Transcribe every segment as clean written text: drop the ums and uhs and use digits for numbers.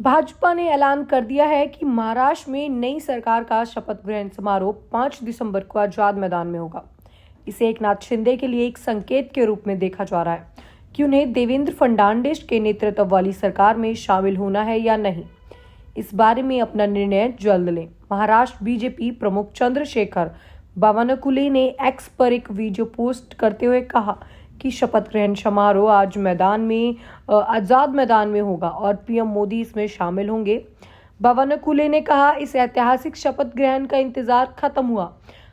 भाजपा ने ऐलान कर दिया है कि महाराष्ट्र में नई सरकार का शपथ ग्रहण समारोह 5 दिसंबर को आजाद मैदान में होगा। इसे एकनाथ शिंदे के लिए एक संकेत के रूप में देखा जा रहा है कि उन्हें देवेंद्र फडणवीस के नेतृत्व वाली सरकार में शामिल होना है या नहीं। इस बारे में अपना निर्णय जल्द लें। महाराष्ट्र बीजेपी प्रमुख चंद्रशेखर बावनकुले ने एक्स पर एक वीडियो पोस्ट करते हुए कहा कि शपथ ग्रहण समारोह आज आजाद मैदान में होगा और पीएम मोदी इसमें शामिल होंगे। बावनकुले ने कहा, इस ऐतिहासिक शपथ ग्रहण का इंतजार खत्म हुआ।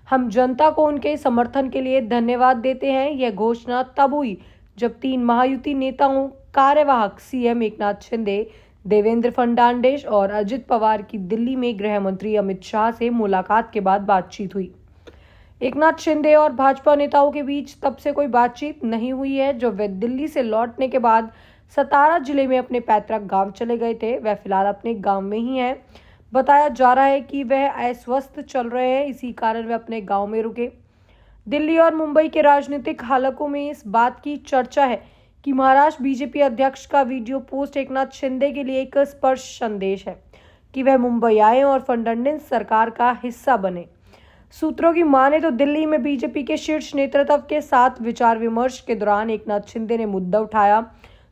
हम जनता को उनके समर्थन के लिए धन्यवाद देते हैं। यह घोषणा तब हुई जब 3 महायुति नेताओं कार्यवाहक सीएम एकनाथ शिंदे, देवेंद्र फडणवीस और अजित पवार की दिल्ली में गृह मंत्री अमित शाह से मुलाकात के बाद बातचीत हुई। एकनाथ शिंदे और भाजपा नेताओं के बीच तब से कोई बातचीत नहीं हुई है। जो वे दिल्ली से लौटने के बाद सतारा जिले में अपने पैतृक गांव चले गए थे, वह फिलहाल अपने गांव में ही हैं। बताया जा रहा है कि वह अस्वस्थ चल रहे हैं, इसी कारण वे अपने गांव में रुके। दिल्ली और मुंबई के राजनीतिक हलकों में इस बात की चर्चा है कि महाराष्ट्र बीजेपी अध्यक्ष का वीडियो पोस्ट एकनाथ शिंदे के लिए एक स्पष्ट संदेश है कि वह मुंबई आए और फडणवीस सरकार का हिस्सा बने। सूत्रों की माने तो दिल्ली में बीजेपी के शीर्ष नेतृत्व के साथ विचार विमर्श के दौरान एकनाथ शिंदे ने मुद्दा उठाया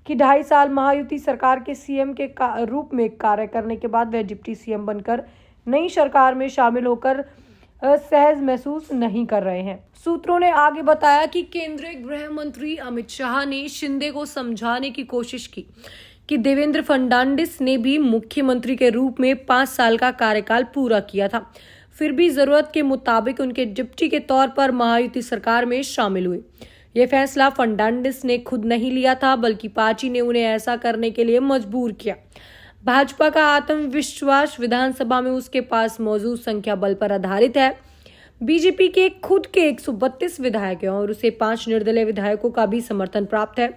कि 2.5 साल महायुति सरकार के सीएम के रूप में कार्य करने के बाद वह डिप्टी सीएम बनकर नई सरकार में शामिल होकर सहज महसूस नहीं कर रहे हैं। सूत्रों ने आगे बताया कि केंद्रीय गृह मंत्री अमित शाह ने शिंदे को समझाने की कोशिश की कि देवेंद्र फडणवीस ने भी मुख्यमंत्री के रूप में 5 साल का कार्यकाल पूरा किया था, फिर भी जरूरत के मुताबिक उनके डिप्टी के तौर पर महायुति सरकार में शामिल हुए। यह फैसला फडणवीस ने खुद नहीं लिया था, बल्कि पार्टी ने उन्हें ऐसा करने के लिए मजबूर किया। भाजपा का आत्मविश्वास विधानसभा में उसके पास मौजूद संख्या बल पर आधारित है। बीजेपी के खुद के 132 विधायक हैं और उसे 5 निर्दलीय विधायकों का भी समर्थन प्राप्त है।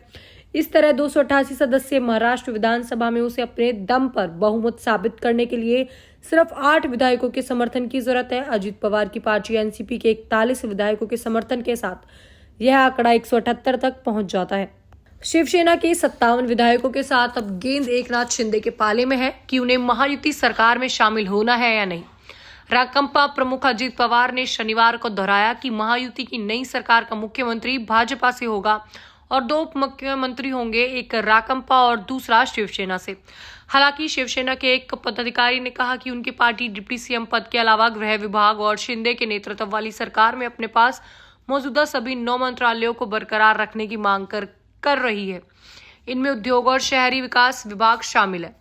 इस तरह 288 सदस्यीय महाराष्ट्र विधानसभा में उसे अपने दम पर बहुमत साबित करने के लिए सिर्फ 8 विधायकों के समर्थन की जरूरत है। अजित पवार की पार्टी एनसीपी के 41 विधायकों के समर्थन के साथ यह आंकड़ा 178 तक पहुंच जाता है। शिवसेना के 57 विधायकों के साथ अब गेंद एकनाथ शिंदे के पाले में है कि उन्हें महायुति सरकार में शामिल होना है या नहीं। राकंपा प्रमुख अजित पवार ने शनिवार को दोहराया कि महायुति की नई सरकार का मुख्यमंत्री भाजपा से होगा और 2 उप मुख्यमंत्री होंगे, एक राकंपा और दूसरा शिवसेना से। हालांकि शिवसेना के एक पदाधिकारी ने कहा कि उनकी पार्टी डिप्टी सीएम पद के अलावा गृह विभाग और शिंदे के नेतृत्व वाली सरकार में अपने पास मौजूदा सभी 9 मंत्रालयों को बरकरार रखने की मांग कर रही है। इनमें उद्योग और शहरी विकास विभाग शामिल है।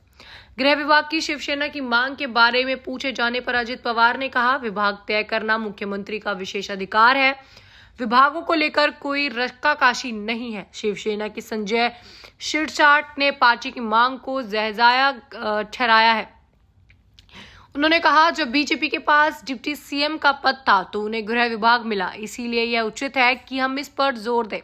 गृह विभाग की शिवसेना की मांग के बारे में पूछे जाने पर अजित पवार ने कहा, विभाग तय करना मुख्यमंत्री का विशेष अधिकार है। विभागों को लेकर कोई रस्साकशी नहीं है। शिवसेना की संजय शिरसाट ने पार्टी की मांग को जायजा ठहराया है। उन्होंने कहा, जब बीजेपी के पास डिप्टी सीएम का पद था तो उन्हें गृह विभाग मिला, इसीलिए यह उचित है कि हम इस पर जोर दें।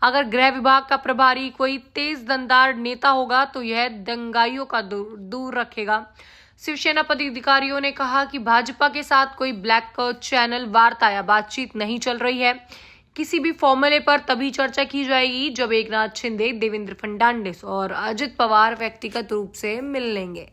अगर गृह विभाग का प्रभारी कोई तेज दमदार नेता होगा तो यह दंगाइयों का दूर रखेगा। शिवसेना पदाधिकारियों ने कहा कि भाजपा के साथ कोई ब्लैक चैनल वार्ता या बातचीत नहीं चल रही है। किसी भी फॉर्मूले पर तभी चर्चा की जाएगी जब एकनाथ शिंदे, देवेंद्र फडणवीस और अजित पवार व्यक्तिगत रूप से मिल लेंगे।